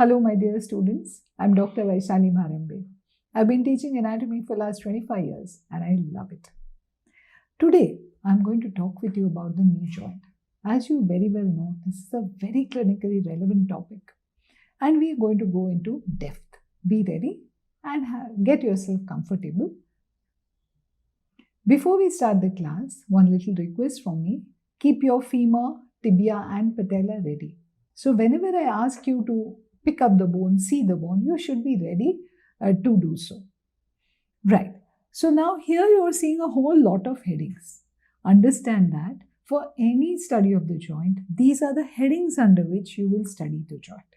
Hello, my dear students. I'm Dr. Vaishaly Bharambe. I've been teaching anatomy for the last 25 years and I love it. Today, I'm going to talk with you about the knee joint. As you very well know, this is a very clinically relevant topic and we are going to go into depth. Be ready and get yourself comfortable. Before we start the class, one little request from me. Keep your femur, tibia and patella ready. So whenever I ask you to pick up the bone, see the bone, you should be ready to do so. Right. So now here you are seeing a whole lot of headings. Understand that for any study of the joint, these are the headings under which you will study the joint.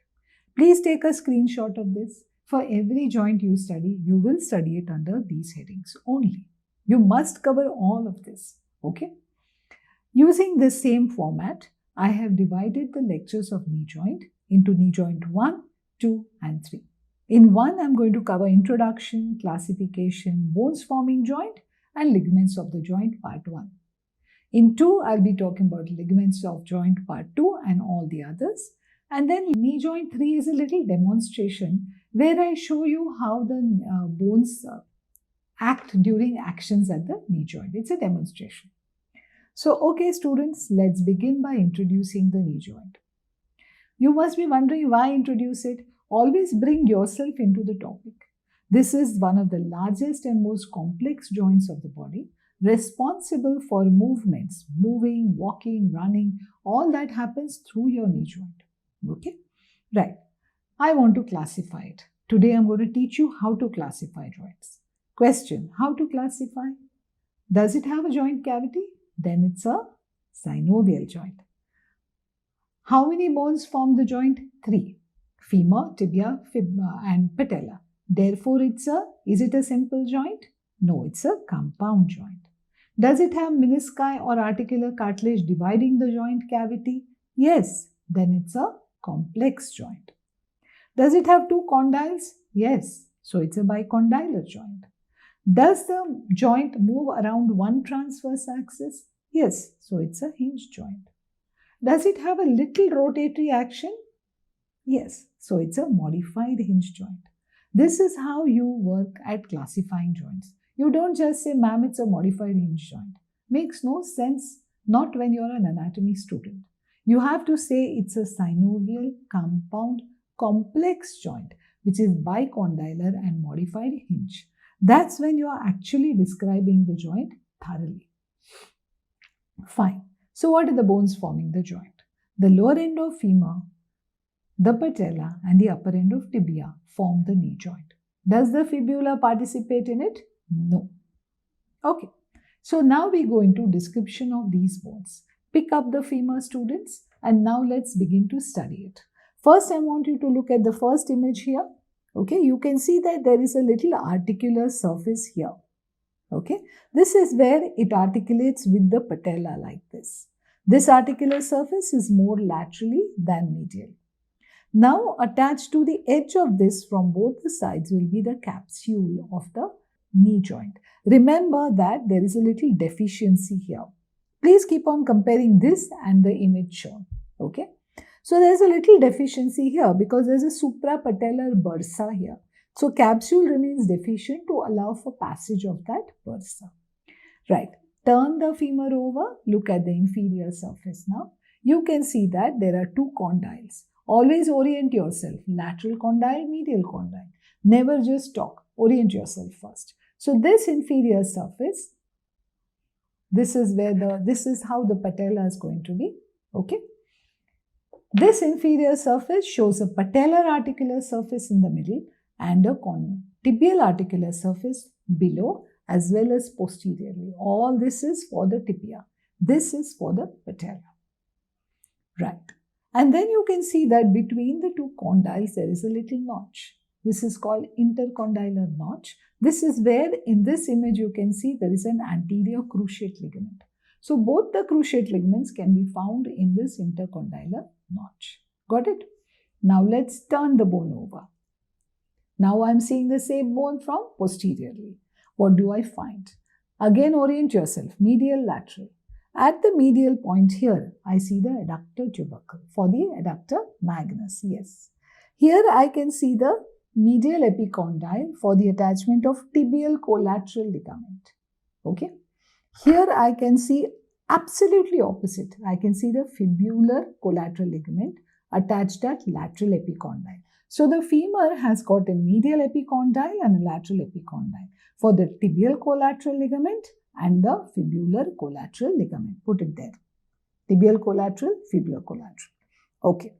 Please take a screenshot of this. For every joint you study, you will study it under these headings only. You must cover all of this. Okay. Using this same format, I have divided the lectures of knee joint into knee joint 1, 2 and 3. In 1, I am going to cover introduction, classification, bones forming joint and ligaments of the joint part 1. In 2, I'll be talking about ligaments of joint part 2 and all the others. And then knee joint 3 is a little demonstration where I show you how the bones act during actions at the knee joint. It's a demonstration. So, okay students, let's begin by introducing the knee joint. You must be wondering why introduce it. Always bring yourself into the topic. This is one of the largest and most complex joints of the body, responsible for movements, moving, walking, running, all that happens through your knee joint. Okay? Right. I want to classify it. Today I'm going to teach you how to classify joints. Question: how to classify? Does it have a joint cavity? Then it's a synovial joint. How many bones form the joint? 3. Femur, tibia, fibula and patella. Therefore, is it a simple joint? No, it's a compound joint. Does it have menisci or articular cartilage dividing the joint cavity? Yes, then it's a complex joint. Does it have 2 condyles? Yes, so it's a bicondylar joint. Does the joint move around one transverse axis? Yes, so it's a hinge joint. Does it have a little rotatory action? Yes, so it's a modified hinge joint. This is how you work at classifying joints. You don't just say, ma'am, it's a modified hinge joint. Makes no sense, not when you're an anatomy student. You have to say it's a synovial, compound, complex joint, which is bicondylar and modified hinge. That's when you are actually describing the joint thoroughly. Fine. So what are the bones forming the joint? The lower end of femur, the patella and the upper end of tibia form the knee joint. Does the fibula participate in it? No. Okay. So now we go into description of these bones. Pick up the femur, students, and now let's begin to study it. First, I want you to look at the first image here. Okay, you can see that there is a little articular surface here. Okay, this is where it articulates with the patella like this. This articular surface is more laterally than medial. Now, attached to the edge of this from both the sides will be the capsule of the knee joint. Remember that there is a little deficiency here. Please keep on comparing this and the image shown. Okay. So there's a little deficiency here because there's a suprapatellar bursa here. So capsule remains deficient to allow for passage of that bursa. Right. Turn the femur over. Look at the inferior surface now. You can see that there are 2 condyles. Always orient yourself. Lateral condyle, medial condyle. Never just talk. Orient yourself first. So this inferior surface, this is how the patella is going to be. Okay. This inferior surface shows a patellar articular surface in the middle and a tibial articular surface below as well as posteriorly. All this is for the tibia. This is for the patella. Right. And then you can see that between the 2 condyles there is a little notch. This is called intercondylar notch. This is where in this image you can see there is an anterior cruciate ligament. So both the cruciate ligaments can be found in this intercondylar notch. Got it? Now let's turn the bone over. Now I'm seeing the same bone from posteriorly. What do I find? Again, orient yourself. Medial, lateral. At the medial point here, I see the adductor tubercle for the adductor magnus. Yes. Here I can see the medial epicondyle for the attachment of tibial collateral ligament. Okay. Here I can see absolutely opposite. I can see the fibular collateral ligament attached at lateral epicondyle. So the femur has got a medial epicondyle and a lateral epicondyle for the tibial collateral ligament and the fibular collateral ligament. Put it there. Tibial collateral, fibular collateral. Okay.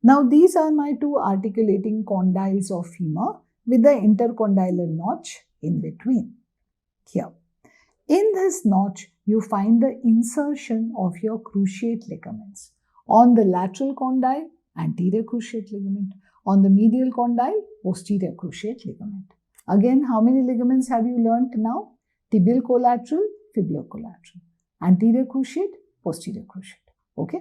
Now these are my two articulating condyles of femur with the intercondylar notch in between. Here. In this notch, you find the insertion of your cruciate ligaments. On the lateral condyle, anterior cruciate ligament. On the medial condyle, posterior cruciate ligament. Again, how many ligaments have you learnt now? Tibial collateral, fibular collateral. Anterior cruciate, posterior cruciate. Okay.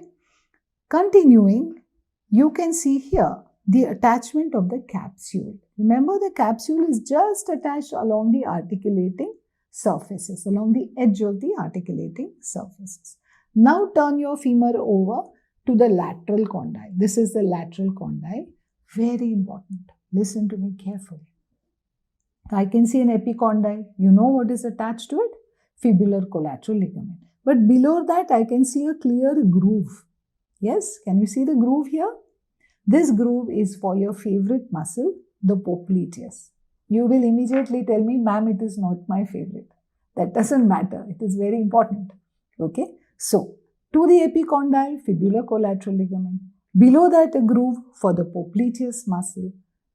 Continuing, you can see here the attachment of the capsule. Remember, the capsule is just attached along the articulating surfaces, along the edge of the articulating surfaces. Now turn your femur over to the lateral condyle. This is the lateral condyle. Very important. Listen to me carefully. I can see an epicondyle. You know what is attached to it? Fibular collateral ligament. But below that, I can see a clear groove. Yes, can you see the groove here? This groove is for your favorite muscle, the popliteus. You will immediately tell me, ma'am, it is not my favorite. That doesn't matter. It is very important. Okay. So, to the epicondyle, fibular collateral ligament. Below that, a groove for the popliteus muscle.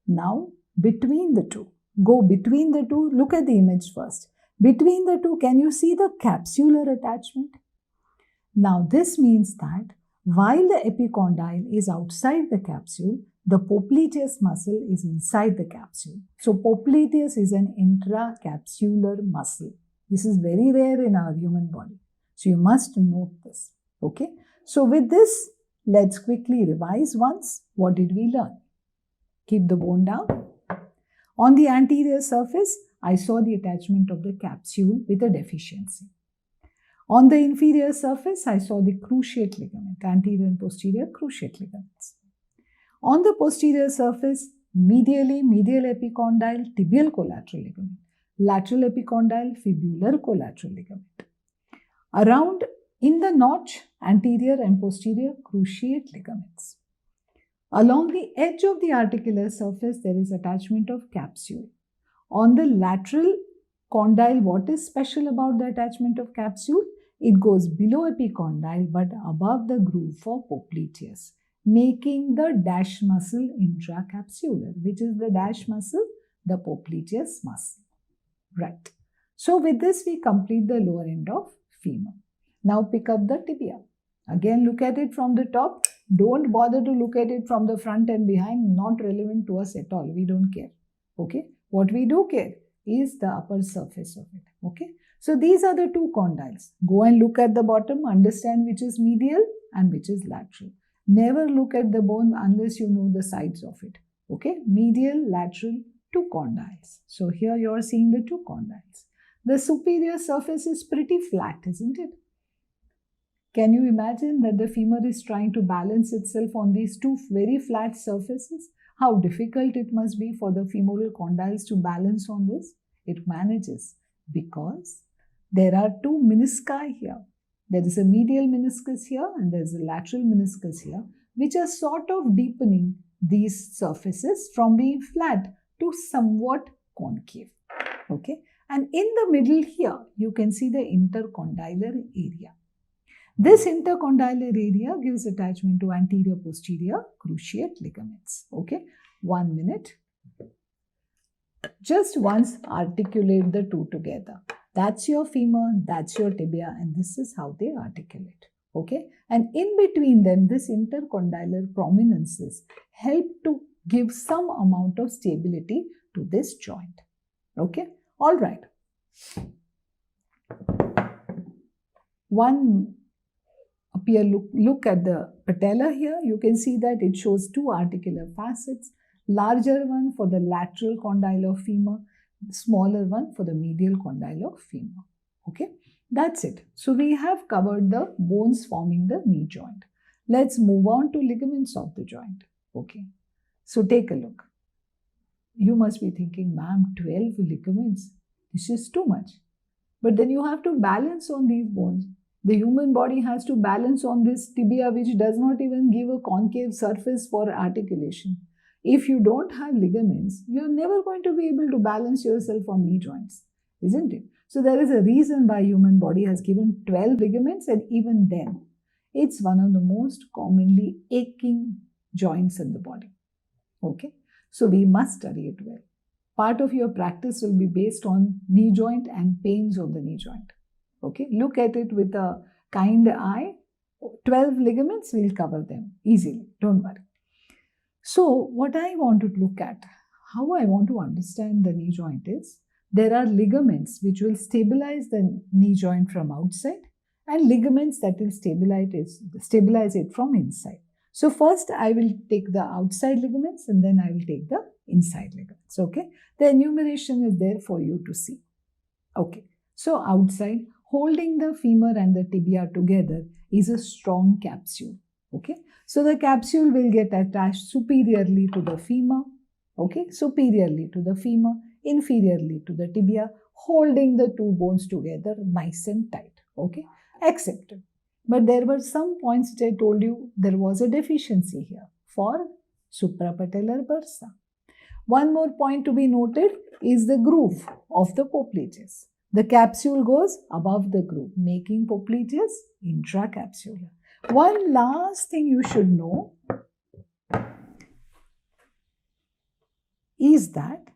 Now, between the two. Go between the two. Look at the image first. Between the two, can you see the capsular attachment? Now, this means that while the epicondyle is outside the capsule, the popliteus muscle is inside the capsule. So, popliteus is an intracapsular muscle. This is very rare in our human body. So, you must note this. Okay. So, with this, let's quickly revise once. What did we learn? Keep the bone down. On the anterior surface, I saw the attachment of the capsule with a deficiency. On the inferior surface, I saw the cruciate ligament, anterior and posterior cruciate ligaments. On the posterior surface, medially, medial epicondyle, tibial collateral ligament. Lateral epicondyle, fibular collateral ligament. Around in the notch, anterior and posterior cruciate ligaments. Along the edge of the articular surface, there is attachment of capsule. On the lateral condyle, what is special about the attachment of capsule? It goes below epicondyle but above the groove for popliteus, making the dash muscle intracapsular. Which is the dash muscle? The popliteus muscle. Right. So with this, we complete the lower end of femur. Now pick up the tibia. Again, look at it from the top. Don't bother to look at it from the front and behind. Not relevant to us at all. We don't care. Okay. What we do care is the upper surface of it. Okay. So these are the two condyles. Go and look at the bottom. Understand which is medial and which is lateral. Never look at the bone unless you know the sides of it. Okay. Medial, lateral, two condyles. So here you are seeing the two condyles. The superior surface is pretty flat, isn't it? Can you imagine that the femur is trying to balance itself on these two very flat surfaces? How difficult it must be for the femoral condyles to balance on this? It manages because there are two menisci here. There is a medial meniscus here and there is a lateral meniscus here, which are sort of deepening these surfaces from being flat to somewhat concave. Okay. And in the middle here, you can see the intercondylar area. This intercondylar area gives attachment to anterior-posterior cruciate ligaments. Okay, 1 minute. Just once articulate the two together. That's your femur, that's your tibia, and this is how they articulate. Okay, and in between them, this intercondylar prominences help to give some amount of stability to this joint. Okay, all right. Look at the patella here. You can see that it shows two articular facets. Larger one for the lateral condyle of femur, smaller one for the medial condyle of femur. Okay, that's it. So we have covered the bones forming the knee joint. Let's move on to ligaments of the joint. Okay, So take a look. You must be thinking, ma'am, 12 ligaments. This is too much. But then you have to balance on these bones. The human body has to balance on this tibia, which does not even give a concave surface for articulation. If you don't have ligaments, you're never going to be able to balance yourself on knee joints, isn't it? So there is a reason why human body has given 12 ligaments, and even then, it's one of the most commonly aching joints in the body. Okay, so we must study it well. Part of your practice will be based on knee joint and pains of the knee joint. Okay, look at it with a kind eye. 12 ligaments, we'll cover them easily, don't worry. So what I want to look at, how I want to understand the knee joint is, there are ligaments which will stabilize the knee joint from outside and ligaments that will stabilize it from inside. So first I will take the outside ligaments and then I will take the inside ligaments. Okay, the enumeration is there for you to see. Okay, so outside, holding the femur and the tibia together is a strong capsule. Okay, so the capsule will get attached superiorly to the femur. Okay, superiorly to the femur, inferiorly to the tibia, holding the two bones together nice and tight. Okay, accepted. But there were some points which I told you there was a deficiency here for suprapatellar bursa. One more point to be noted is the groove of the popliteus. The capsule goes above the groove, making popliteus intracapsular. One last thing you should know is that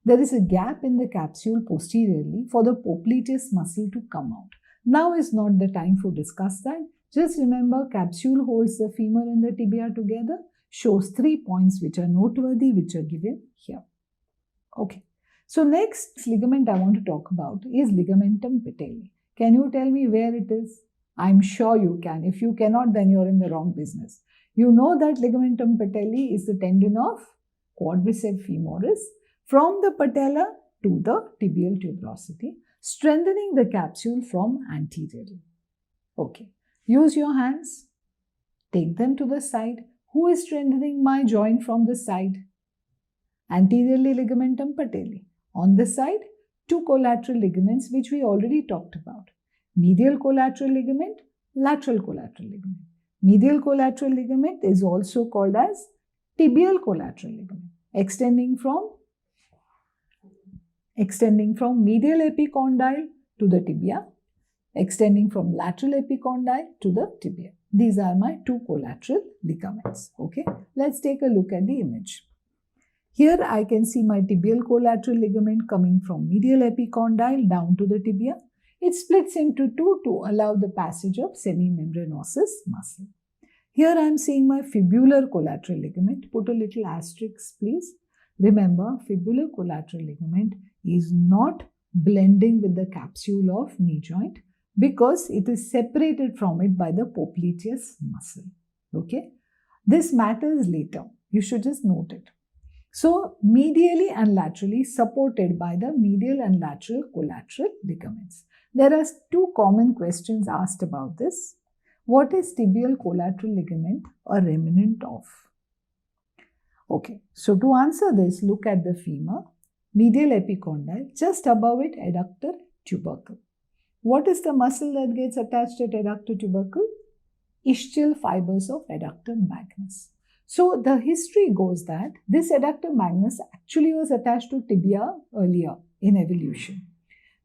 there is a gap in the capsule posteriorly for the popliteus muscle to come out. Now is not the time to discuss that. Just remember, capsule holds the femur and the tibia together, shows 3 points which are noteworthy, which are given here. Okay. So next ligament I want to talk about is Ligamentum Patellae. Can you tell me where it is? I'm sure you can. If you cannot, then you're in the wrong business. You know that Ligamentum Patellae is the tendon of quadriceps femoris from the patella to the tibial tuberosity, strengthening the capsule from anteriorly. Okay. Use your hands. Take them to the side. Who is strengthening my joint from the side? Anteriorly Ligamentum Patellae. On the side, two collateral ligaments which we already talked about. Medial collateral ligament, lateral collateral ligament. Medial collateral ligament is also called as tibial collateral ligament, extending from medial epicondyle to the tibia, extending from lateral epicondyle to the tibia. These are my two collateral ligaments. Okay, let's take a look at the image. Here I can see my tibial collateral ligament coming from medial epicondyle down to the tibia. It splits into two to allow the passage of semimembranosus muscle. Here I am seeing my fibular collateral ligament. Put a little asterisk, please. Remember, fibular collateral ligament is not blending with the capsule of knee joint because it is separated from it by the popliteus muscle. Okay, this matters later. You should just note it. So, medially and laterally supported by the medial and lateral collateral ligaments. There are two common questions asked about this. What is tibial collateral ligament a remnant of? Okay, so to answer this, look at the femur, medial epicondyle, just above it adductor tubercle. What is the muscle that gets attached at adductor tubercle? Ischial fibers of adductor magnus. So the history goes that this adductor magnus actually was attached to tibia earlier in evolution.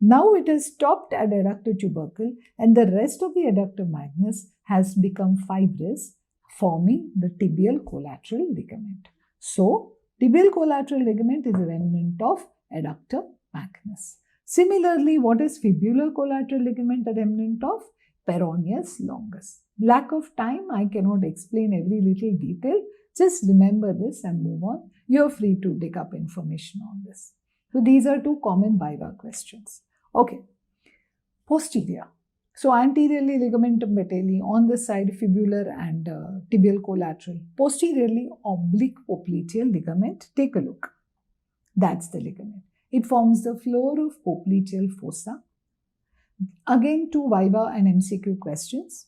Now it has stopped at adductor tubercle and the rest of the adductor magnus has become fibrous, forming the tibial collateral ligament. So tibial collateral ligament is a remnant of adductor magnus. Similarly, what is fibular collateral ligament a remnant of? Peroneus longus. Lack of time, I cannot explain every little detail. Just remember this and move on. You're free to dig up information on this. So these are two common Viva questions. Okay. Posterior. So anteriorly Ligamentum Patellae, on the side fibular and tibial collateral. Posteriorly oblique popliteal ligament. Take a look. That's the ligament. It forms the floor of popliteal fossa. Again, two Viva and MCQ questions.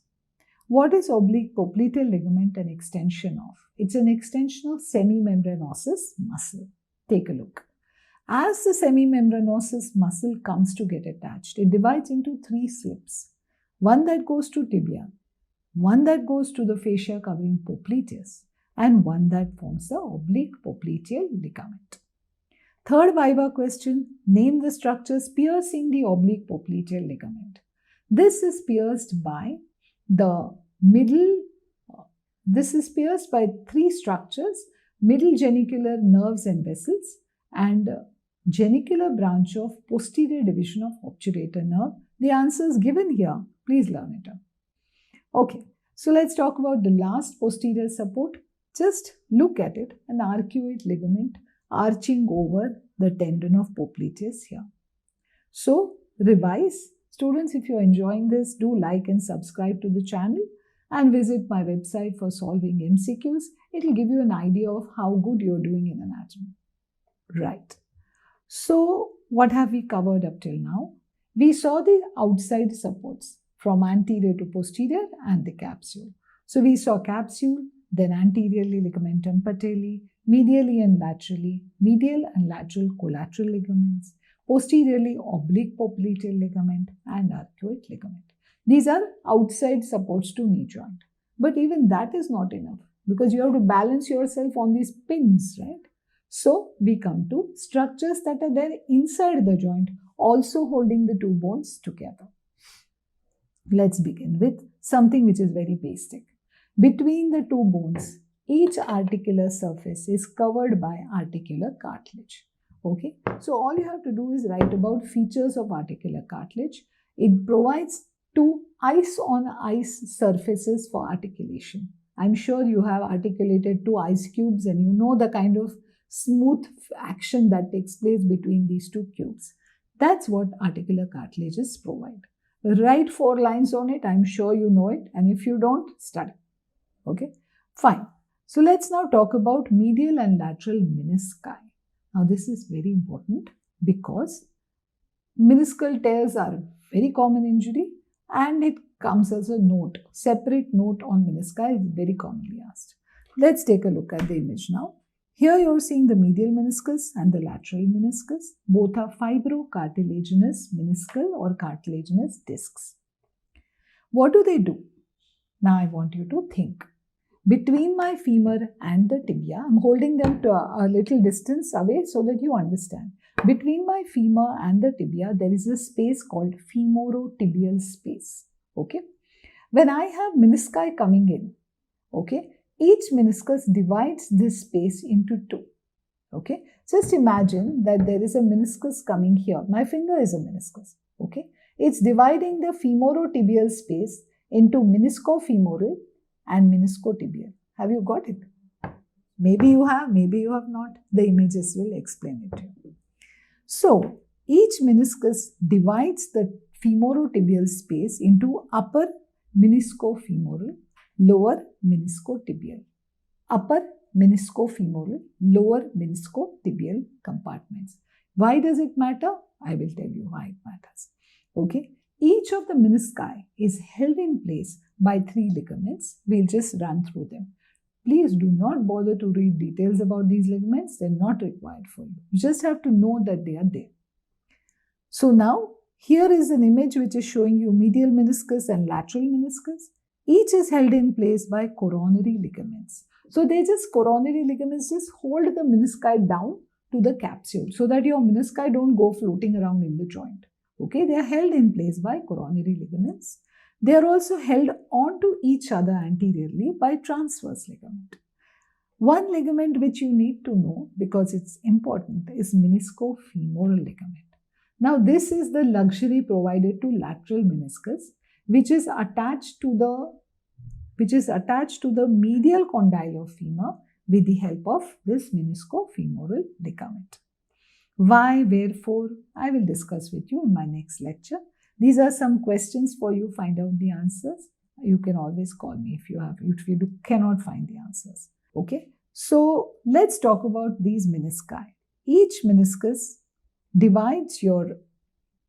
What is oblique popliteal ligament an extension of? It's an extension of semimembranosus muscle. Take a look. As the semimembranosus muscle comes to get attached, it divides into 3 slips. One that goes to tibia, one that goes to the fascia covering popliteus, and one that forms the oblique popliteal ligament. Third Viva question, name the structures piercing the oblique popliteal ligament. This is pierced by the middle, this is pierced by 3 structures, middle genicular nerves and vessels and genicular branch of posterior division of obturator nerve. The answers given here, please learn it up. Okay, so let's talk about the last posterior support. Just look at it, an arcuate ligament arching over the tendon of popliteus here. So, revise. Students, if you're enjoying this, do like and subscribe to the channel and visit my website for solving MCQs. It will give you an idea of how good you're doing in anatomy. Right. So, what have we covered up till now? We saw the outside supports from anterior to posterior and the capsule. So, we saw capsule, then anteriorly ligamentum patellae, medially and laterally, medial and lateral collateral ligaments, posteriorly oblique popliteal ligament and arcuate ligament. These are outside supports to knee joint. But even that is not enough because you have to balance yourself on these pins, right? So, we come to structures that are there inside the joint, also holding the 2 bones together. Let's begin with something which is very basic. Between the 2 bones, each articular surface is covered by articular cartilage. Okay, so all you have to do is write about features of articular cartilage. It provides 2 ice-on-ice surfaces for articulation. I'm sure you have articulated 2 ice cubes and you know the kind of smooth action that takes place between these 2 cubes. That's what articular cartilages provide. Write 4 lines on it. I'm sure you know it, and if you don't, study. Okay, fine. So let's now talk about medial and lateral menisci. Now this is very important because meniscal tears are a very common injury and it comes as a note. Separate note on menisci is very commonly asked. Let's take a look at the image now. Here you are seeing the medial meniscus and the lateral meniscus. Both are fibrocartilaginous meniscal or cartilaginous discs. What do they do? Now I want you to think. Between my femur and the tibia, I'm holding them to a little distance away so that you understand. Between my femur and the tibia, there is a space called femorotibial space. Okay. When I have menisci coming in, okay, each meniscus divides this space into 2. Okay. Just imagine that there is a meniscus coming here. My finger is a meniscus. Okay. It's dividing the femorotibial space into menisco-femoral and meniscotibial. Have you got it? Maybe you have, maybe you have not. The images will explain it to you. So, each meniscus divides the femorotibial space into upper menisco-femoral, lower meniscotibial. Upper menisco-femoral, lower meniscotibial compartments. Why does it matter? I will tell you why it matters. Okay. Each of the menisci is held in place by 3 ligaments. We'll just run through them. Please do not bother to read details about these ligaments. They're not required for you. You just have to know that they are there. So now, here is an image which is showing you medial meniscus and lateral meniscus. Each is held in place by coronary ligaments. So coronary ligaments just hold the menisci down to the capsule so that your menisci don't go floating around in the joint. Okay, they are held in place by coronary ligaments. They are also held onto each other anteriorly by transverse ligament. One ligament which you need to know because it's important is menisco-femoral ligament. Now this is the luxury provided to lateral meniscus which is attached to the medial condyle of femur with the help of this menisco-femoral ligament. Why, wherefore, I will discuss with you in my next lecture. These are some questions for you. Find out the answers. You can always call me if you cannot find the answers. Okay. So let's talk about these menisci. Each meniscus divides your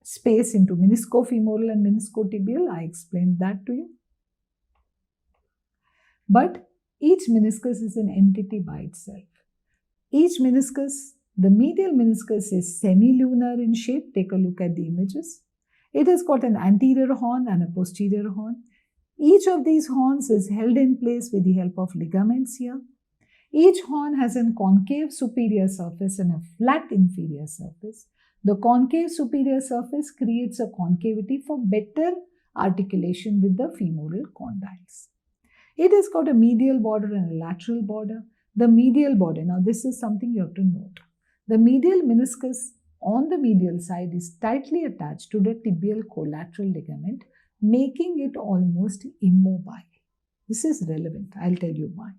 space into menisco-femoral and meniscotibial. I explained that to you. But each meniscus is an entity by itself. Each meniscus, the medial meniscus is semilunar in shape. Take a look at the images. It has got an anterior horn and a posterior horn. Each of these horns is held in place with the help of ligaments here. Each horn has a concave superior surface and a flat inferior surface. The concave superior surface creates a concavity for better articulation with the femoral condyles. It has got a medial border and a lateral border. The medial border, now this is something you have to note. The medial meniscus on the medial side is tightly attached to the tibial collateral ligament, making it almost immobile. This is relevant. I'll tell you why.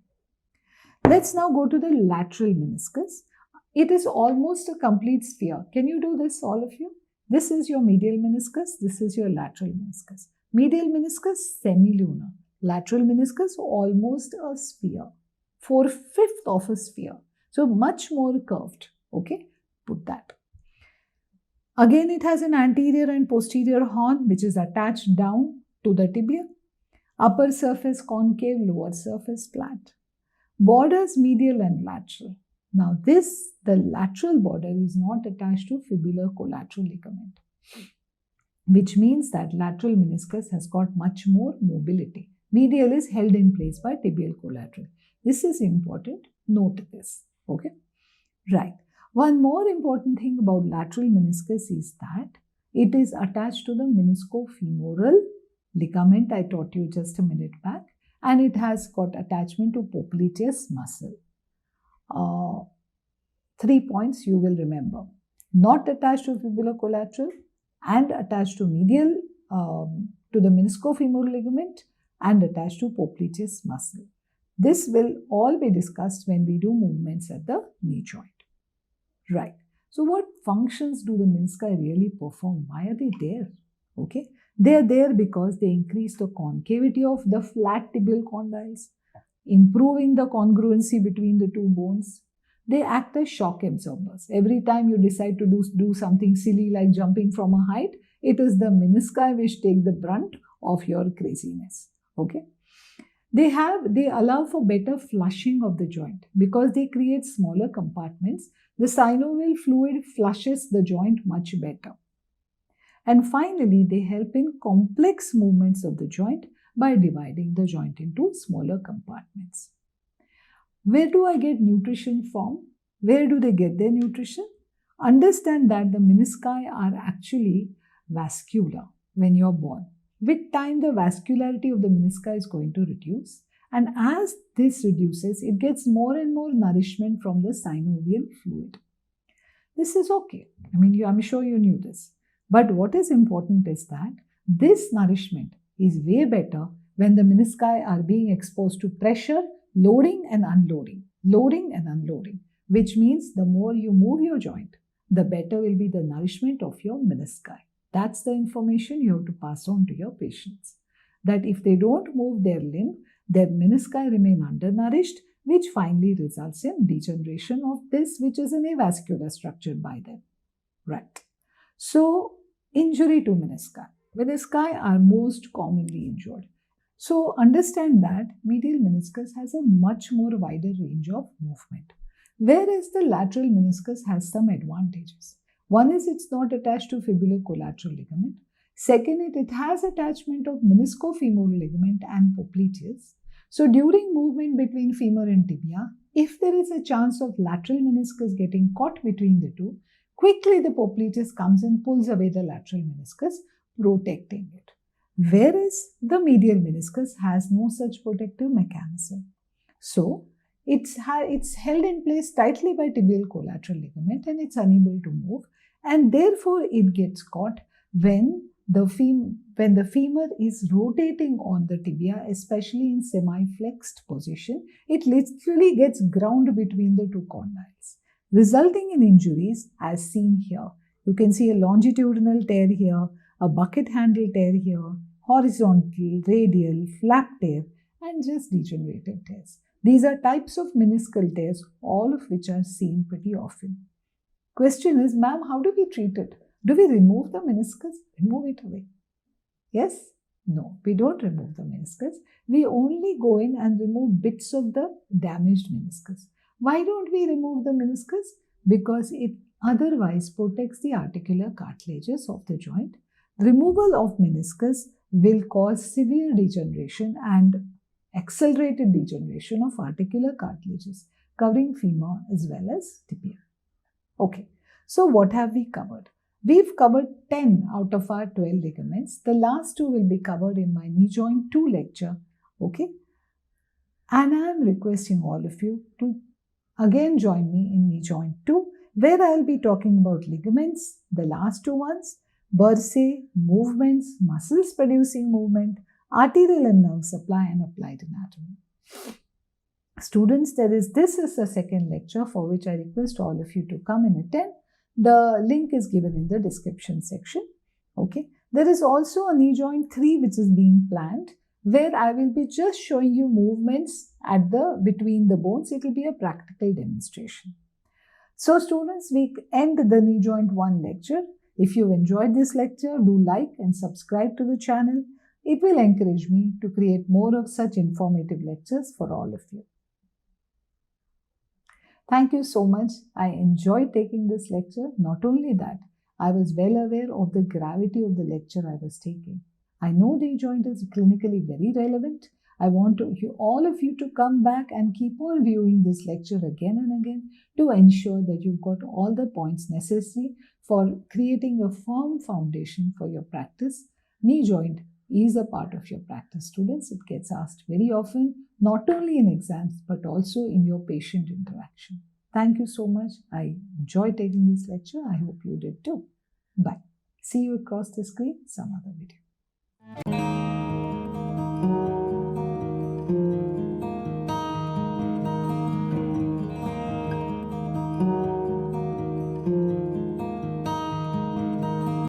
Let's now go to the lateral meniscus. It is almost a complete sphere. Can you do this, all of you? This is your medial meniscus. This is your lateral meniscus. Medial meniscus, semilunar. Lateral meniscus, almost a sphere. 4/5 of a sphere. So much more curved. Okay, put that. Again, it has an anterior and posterior horn which is attached down to the tibia. Upper surface concave, lower surface flat. Borders medial and lateral. Now this, the lateral border is not attached to fibular collateral ligament, which means that lateral meniscus has got much more mobility. Medial is held in place by tibial collateral. This is important. Note this. Okay. Right. One more important thing about lateral meniscus is that it is attached to the menisco-femoral ligament I taught you just a minute back, and it has got attachment to popliteus muscle. 3 points you will remember. Not attached to fibular collateral and attached to medial to the menisco-femoral ligament and attached to popliteus muscle. This will all be discussed when we do movements at the knee joint. Right. So what functions do the menisci really perform? Why are they there? Okay. They are there because they increase the concavity of the flat tibial condyles, improving the congruency between the two bones. They act as shock absorbers. Every time you decide to do something silly like jumping from a height, it is the menisci which take the brunt of your craziness. Okay. They allow for better flushing of the joint because they create smaller compartments. The synovial fluid flushes the joint much better. And finally, they help in complex movements of the joint by dividing the joint into smaller compartments. Where do I get nutrition from? Where do they get their nutrition? Understand that the menisci are actually vascular when you're born. With time, the vascularity of the menisci is going to reduce. And as this reduces, it gets more and more nourishment from the synovial fluid. This is okay. I'm sure you knew this. But what is important is that this nourishment is way better when the menisci are being exposed to pressure, loading and unloading, which means the more you move your joint, the better will be the nourishment of your menisci. That's the information you have to pass on to your patients. That if they don't move their limb, their menisci remain undernourished, which finally results in degeneration of this, which is an avascular structure by them. Right. So, injury to menisci. Menisci are most commonly injured. So, understand that medial meniscus has a much more wider range of movement, whereas the lateral meniscus has some advantages. One is it's not attached to fibular collateral ligament. Second, it has attachment of menisco-femoral ligament and popliteus. So during movement between femur and tibia, if there is a chance of lateral meniscus getting caught between the two, quickly the popliteus comes and pulls away the lateral meniscus, protecting it. Whereas the medial meniscus has no such protective mechanism. So it's held in place tightly by tibial collateral ligament and it's unable to move, and therefore it gets caught when the femur is rotating on the tibia, especially in semi-flexed position. It literally gets ground between the two condyles, resulting in injuries as seen here. You can see a longitudinal tear here, a bucket handle tear here, horizontal, radial, flap tear, and just degenerative tears. These are types of meniscal tears, all of which are seen pretty often. Question is, ma'am, how do we treat it? Do we remove the meniscus? Remove it away. Yes? No, we don't remove the meniscus. We only go in and remove bits of the damaged meniscus. Why don't we remove the meniscus? Because it otherwise protects the articular cartilages of the joint. Removal of meniscus will cause severe degeneration and accelerated degeneration of articular cartilages covering femur as well as tibia. Okay, so what have we covered? We've covered 10 out of our 12 ligaments. The last two will be covered in my knee joint 2 lecture. Okay, and I am requesting all of you to again join me in knee joint 2, where I'll be talking about ligaments, the last two ones, bursae, movements, muscles producing movement, arterial and nerve supply, and applied anatomy. Students, this is the second lecture for which I request all of you to come and attend. The link is given in the description section. Okay. There is also a knee joint 3 which is being planned, where I will be just showing you movements between the bones. It will be a practical demonstration. So students, we end the knee joint 1 lecture. If you enjoyed this lecture, do like and subscribe to the channel. It will encourage me to create more of such informative lectures for all of you. Thank you so much. I enjoyed taking this lecture. Not only that, I was well aware of the gravity of the lecture I was taking. I know knee joint is clinically very relevant. I want all of you to come back and keep on viewing this lecture again and again to ensure that you've got all the points necessary for creating a firm foundation for your practice. Knee joint is a part of your practice, students. It gets asked very often, not only in exams, but also in your patient interaction. Thank you so much. I enjoyed taking this lecture. I hope you did too. Bye. See you across the screen some other video.